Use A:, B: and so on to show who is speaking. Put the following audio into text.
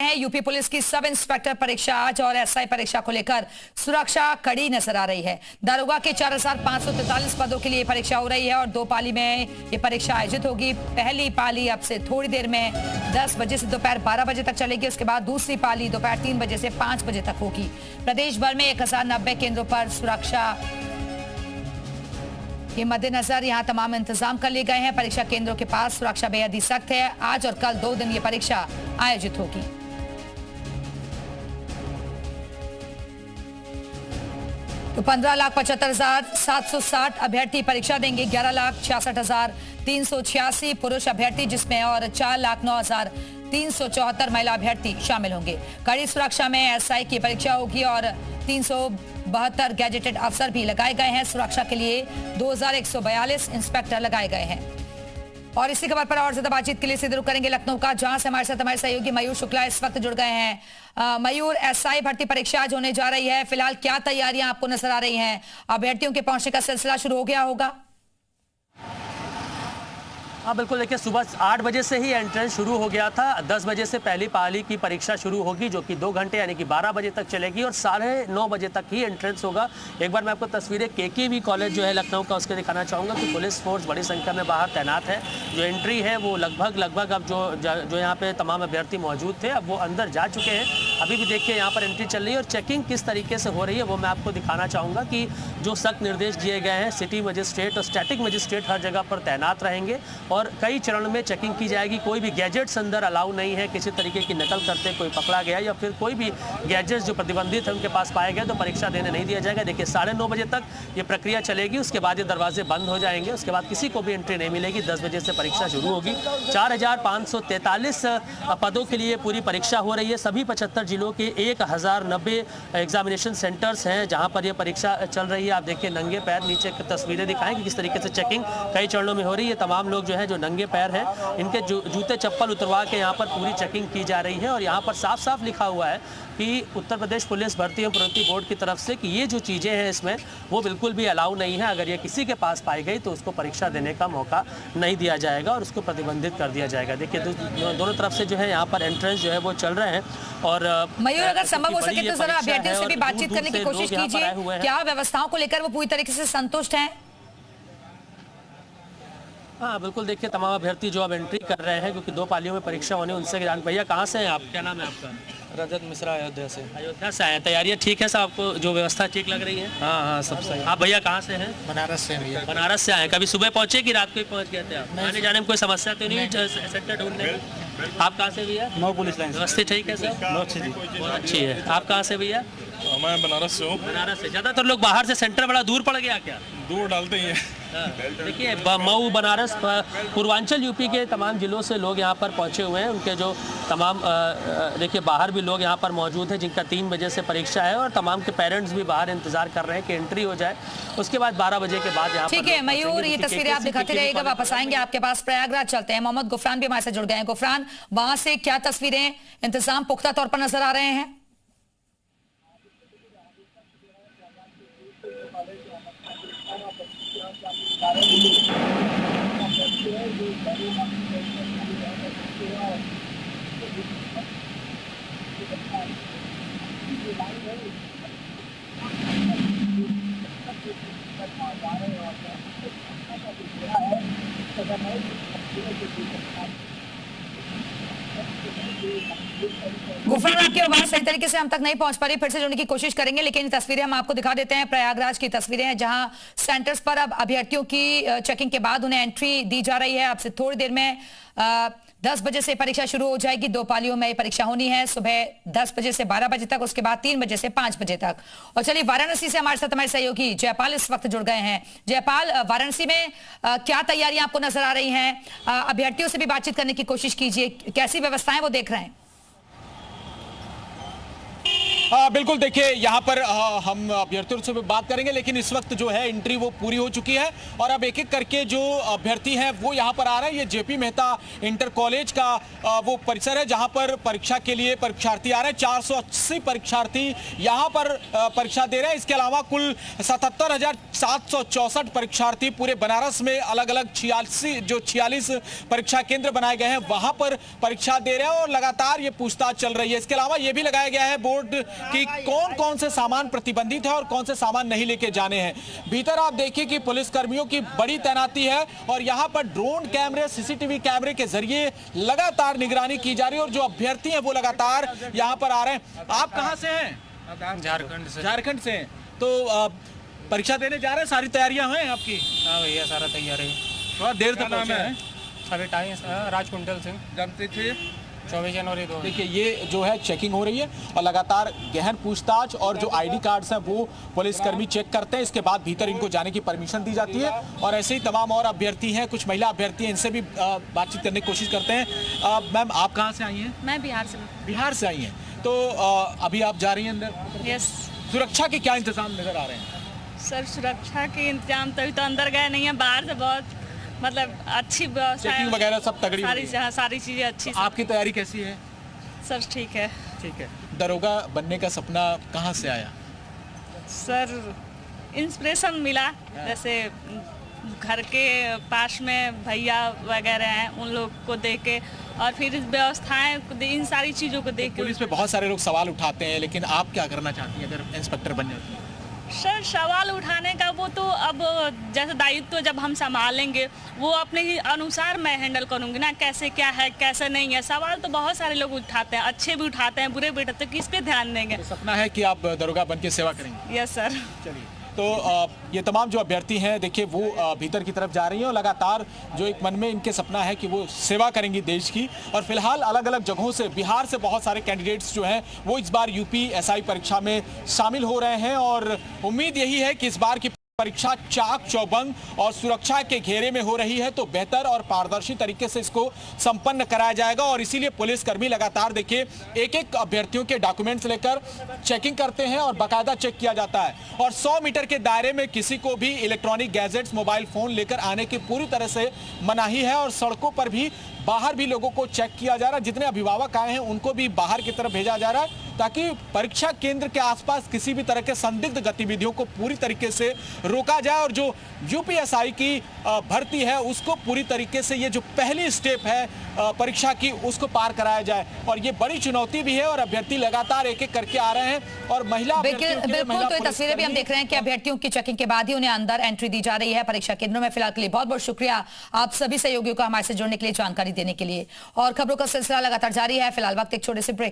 A: है UP police की sub inspector परीक्षा आज और एसआई परीक्षा को लेकर सुरक्षा कड़ी नजर आ रही है। दारोगा के 4543 पदों के लिए परीक्षा हो रही है और दो पाली में ये परीक्षा आयोजित होगी। पहली पाली अब से थोड़ी देर में 10 बजे से दोपहर 12 बजे तक चलेगी। उसके बाद दूसरी पाली दोपहर 3 बजे से 5 बजे तक होगी। प्रदेश भर में 1090 केंद्रों पर सुरक्षा के मद्देनजर यहां तमाम इंतजाम कर लिए गए हैं। परीक्षा केंद्रों के पास सुरक्षा बेहद ही सख्त है। आज और कल 2 दिन ये परीक्षा आयोजित होगी। तो 15,75,760 अभ्यर्थी परीक्षा देंगे। 11,66,386 पुरुष अभ्यर्थी जिसमें और 4,09,374 महिला अभ्यर्थी शामिल होंगे। कड़ी सुरक्षा में एसआई की परीक्षा होगी और 372 गैजेटेड अफसर भी लगाए गए हैं। सुरक्षा के लिए 2142 इंस्पेक्टर लगाए गए हैं। और इसी खबर पर और ज्यादा बातचीत के लिए सीधे रुख करेंगे लखनऊ का, जहां से हमारे साथ हमारे सहयोगी मयूर शुक्ला इस वक्त जुड़ गए हैं। मयूर, एसआई भर्ती परीक्षा आज होने जा रही है, फिलहाल क्या तैयारियां आपको नजर आ रही हैं? अभ्यर्थियों के पहुंचने का सिलसिला शुरू हो गया होगा?
B: हाँ बिल्कुल, देखिए सुबह 8 बजे से ही एंट्रेंस शुरू हो गया था। 10 बजे से पहली पाली की परीक्षा शुरू होगी जो कि 2 घंटे यानी कि 12 बजे तक चलेगी और 9:30 बजे तक ही एंट्रेंस होगा। एक बार मैं आपको तस्वीरें केकेवी कॉलेज जो है लखनऊ का उसके दिखाना चाहूँगा कि पुलिस फोर्स बड़ी संख्या में बाहर तैनात है। जो एंट्री है वो लगभग अब जो यहाँ पे तमाम अभ्यर्थी मौजूद थे अब वो अंदर जा चुके हैं। अभी भी देखिए यहाँ पर एंट्री चल रही है और चेकिंग किस तरीके से हो रही है वो मैं आपको दिखाना चाहूँगा कि जो सख्त निर्देश दिए गए हैं, सिटी मजिस्ट्रेट और स्टैटिक मजिस्ट्रेट हर जगह पर तैनात रहेंगे और कई चरण में चेकिंग की जाएगी। कोई भी गैजेट्स अंदर अलाउ नहीं है। किसी तरीके की नकल करते कोई पकड़ा गया या फिर कोई भी गैजेट्स जो प्रतिबंधित है उनके पास पाए गए तो परीक्षा देने नहीं दिया जाएगा। देखिए 9:30 बजे तक ये प्रक्रिया चलेगी। उसके बाद ये दरवाजे बंद हो जाएंगे। उसके बाद किसी को भी एंट्री नहीं मिलेगी। 10 बजे से परीक्षा शुरू होगी। 4543 पदों के लिए पूरी परीक्षा हो रही है। सभी 75 जिलों के 1090 एग्जामिनेशन सेंटर्स हैं जहां पर यह परीक्षा चल रही है। आप देखिए नंगे पैर, नीचे की तस्वीरें दिखाएं कि किस तरीके से चेकिंग कई चरणों में हो रही है। तमाम लोग जो है जो नंगे पैर है इनके जूते चप्पल उतरवा के यहाँ पर पूरी चेकिंग की जा रही है और यहाँ पर साफ साफ लिखा हुआ है कि उत्तर प्रदेश पुलिस भर्ती एवं प्रोन्नति बोर्ड की तरफ से कि ये जो चीज़ें हैं इसमें वो बिल्कुल भी अलाउ नहीं है। अगर ये किसी के पास पाई गई तो उसको परीक्षा देने का मौका नहीं दिया जाएगा और उसको प्रतिबंधित कर दिया जाएगा। देखिए दोनों तरफ से जो है यहाँ पर एंट्रेंस जो है वो चल रहे हैं। और
A: मयूर, अगर संभव हो सके तो जरा अभ्यर्थियों से भी बातचीत करने की कोशिश कीजिए। क्या व्यवस्थाओं को लेकर वो पूरी तरीके से संतुष्ट हैं?
B: हाँ बिल्कुल, देखिए तमाम अभ्यर्थी जो अब एंट्री कर रहे हैं क्योंकि 2 पालियों में परीक्षा होने उनसे जान। भैया कहाँ से हैं आप? क्या नाम है आपका?
C: रजत मिश्रा, अयोध्या से।
B: अयोध्या से आए। तैयारियाँ ठीक है साहब? आपको जो व्यवस्था ठीक लग रही है?
C: हाँ सब सही।
B: आप भैया कहाँ से हैं?
C: बनारस से भैया।
B: बनारस से आए। कभी सुबह पहुँचे कि रात को ही पहुँच गए थे आप? आने जाने में कोई समस्या तो नहीं सेंटर ढूंढने में? आप कहाँ से भैया?
C: 9 पुलिस लाइन।
B: व्यवस्था ठीक है सर? बहुत अच्छी है। आप कहाँ से भैया?
D: मैं बनारस से हूँ।
B: बनारस से। ज़्यादातर लोग बाहर से, सेंटर बड़ा दूर पड़ गया क्या?
D: दूर डालते ही हैं।
B: देखिए मऊ, बनारस, पूर्वांचल यूपी के तमाम जिलों से लोग यहाँ पर पहुँचे हुए हैं। उनके जो तमाम देखिए बाहर भी लोग यहाँ पर मौजूद हैं जिनका 3 बजे से परीक्षा है और तमाम के पेरेंट्स भी बाहर इंतजार कर रहे हैं कि एंट्री हो जाए। उसके बाद 12 बजे के बाद यहाँ
A: ठीक है मयूर, ये तस्वीरें आप दिखाते रहिएगा। वापस आएंगे आपके पास। प्रयागराज चलते हैं। मोहम्मद गुफरान भी हमारे साथ जुड़ गए हैं। गुफरान, वहां से क्या तस्वीरें, इंतजाम पुख्ता तौर पर नजर आ रहे हैं? गुफरान, आपकी आवाज सही तरीके से हम तक नहीं पहुंच पा रही, फिर से जुड़ने की कोशिश करेंगे लेकिन तस्वीरें हम आपको दिखा देते हैं। प्रयागराज की तस्वीरें हैं जहां सेंटर्स पर अब अभ्यर्थियों की चेकिंग के बाद उन्हें एंट्री दी जा रही है। अब से थोड़ी देर में 10 बजे से परीक्षा शुरू हो जाएगी। 2 पालियों में परीक्षा होनी है, सुबह 10 बजे से 12 बजे तक, उसके बाद 3 बजे से 5 बजे तक। और चलिए वाराणसी से हमारे साथ हमारे सहयोगी जयपाल इस वक्त जुड़ गए हैं। जयपाल, वाराणसी में क्या तैयारियां आपको नजर आ रही हैं? अभ्यर्थियों से भी बातचीत करने की कोशिश कीजिए, कैसी व्यवस्थाएं वो देख रहे हैं?
E: बिल्कुल देखिए यहाँ पर हम अभ्यर्थियों से भी बात करेंगे, लेकिन इस वक्त जो है एंट्री वो पूरी हो चुकी है और अब एक एक करके जो अभ्यर्थी हैं वो यहाँ पर आ रहे हैं। ये जेपी मेहता इंटर कॉलेज का वो परिसर है जहाँ पर परीक्षा के लिए परीक्षार्थी आ रहे हैं। 480 परीक्षार्थी यहाँ पर परीक्षा दे रहे हैं। इसके अलावा कुल 77,764 परीक्षार्थी पूरे बनारस में अलग अलग 46 परीक्षा केंद्र बनाए गए हैं वहां पर परीक्षा दे रहे हैं और लगातार ये पूछताछ चल रही है। इसके अलावा ये भी लगाया गया है बोर्ड कि कौन कौन से सामान प्रतिबंधित है और कौन से सामान नहीं लेके जाने हैं। भीतर आप देखिए कि पुलिस कर्मियों की बड़ी तैनाती है और यहाँ पर ड्रोन कैमरे, सीसीटीवी कैमरे के जरिए लगातार निगरानी की जा रही है और जो अभ्यर्थी हैं वो लगातार यहाँ पर आ रहे हैं। आप कहाँ से हैं?
C: झारखंड से।
E: झारखंड से हैं। तो परीक्षा देने जा रहे हैं, सारी तैयारियां हैं आपकी?
C: हाँ भैया, सारा तैयार है।
E: थोड़ा देर तक पहुंचे हैं।
C: साढ़े टाइम राज कुंडल सिंह,
D: जानते थे
C: 24 जनवरी 2।
E: देखिए ये जो है चेकिंग हो रही है और लगातार गहन पूछताछ और जो आईडी कार्ड्स हैं वो पुलिसकर्मी चेक करते हैं। इसके बाद भीतर इनको जाने की परमिशन दी जाती है और ऐसे ही तमाम और अभ्यर्थी हैं, कुछ महिला अभ्यर्थी हैं, इनसे भी बातचीत करने की कोशिश करते हैं। मैम आप कहाँ से आई हैं?
F: मैं बिहार से हूँ।
E: बिहार से आई हैं। तो अभी आप जा रही हैं अंदर?
F: यस
E: सुरक्षा के क्या इंतजाम नजर आ रहे हैं?
F: सर, सुरक्षा के इंतजाम तभी तो अंदर गए नहीं है। बाहर से बहुत मतलब अच्छी व्यवस्था
E: चेकिंग वगैरह सब तगड़ी हो रही है।
F: सारी चीज़ें अच्छी।
E: आपकी तैयारी कैसी है?
F: सर ठीक है।
E: ठीक है। दरोगा बनने का सपना कहाँ से आया?
F: सर इंस्पिरेशन मिला, जैसे घर के पास में भैया वगैरह हैं उन लोग को देख के और फिर व्यवस्थाएं इन सारी चीज़ों को देख के।
E: पुलिस पे बहुत सारे लोग सवाल उठाते हैं, लेकिन आप क्या करना चाहती हैं अगर इंस्पेक्टर बन जाती हैं?
F: सर सवाल उठाने का वो तो अब जैसे दायित्व तो जब हम संभालेंगे वो अपने ही अनुसार मैं हैंडल करूँगी ना, कैसे क्या है कैसे नहीं है। सवाल तो बहुत सारे लोग उठाते हैं, अच्छे भी उठाते हैं, बुरे भी उठाते हैं, किस पे ध्यान देंगे?
E: तो सपना है कि आप दरोगा बन के सेवा करेंगे?
F: Yes sir.
E: चलिए, तो ये तमाम जो अभ्यर्थी हैं देखिए वो भीतर की तरफ जा रही हैं और लगातार जो एक मन में इनके सपना है कि वो सेवा करेंगी देश की। और फिलहाल अलग अलग जगहों से, बिहार से बहुत सारे कैंडिडेट्स जो हैं वो इस बार यूपी एसआई परीक्षा में शामिल हो रहे हैं और उम्मीद यही है कि इस बार की परीक्षा चाक चौबंद और सुरक्षा के घेरे में हो रही है तो बेहतर और पारदर्शी तरीके से इसको संपन्न कराया जाएगा। और इसीलिए पुलिसकर्मी लगातार देखिए एक एक अभ्यर्थियों के डॉक्यूमेंट्स लेकर चेकिंग करते हैं और बाकायदा चेक किया जाता है। और 100 मीटर के दायरे में किसी को भी इलेक्ट्रॉनिक गैजेट्स, मोबाइल फोन लेकर आने की पूरी तरह से मनाही है और सड़कों पर भी, बाहर भी लोगों को चेक किया जा रहा है। जितने अभिभावक आए हैं उनको भी बाहर की तरफ भेजा जा रहा है ताकि परीक्षा केंद्र के आसपास किसी भी तरह के संदिग्ध गतिविधियों को पूरी तरीके से रोका जाए और जो यूपीएसआई की भर्ती है उसको पूरी तरीके से, ये जो पहली स्टेप है परीक्षा की, उसको पार कराया जाए। और ये बड़ी चुनौती भी है और अभ्यर्थी लगातार एक एक करके आ रहे हैं और महिला
A: बिल्कुल। तो ये तस्वीरें भी हम देख रहे हैं कि अभ्यर्थियों की चेकिंग के बाद ही उन्हें अंदर एंट्री दी जा रही है परीक्षा केंद्रों में। फिलहाल के लिए बहुत बहुत शुक्रिया आप सभी सहयोगियों का हमारे से जुड़ने के लिए, जानकारी देने के लिए। और खबरों का सिलसिला लगातार जारी है। फिलहाल वक्त एक छोटे से ब्रेक।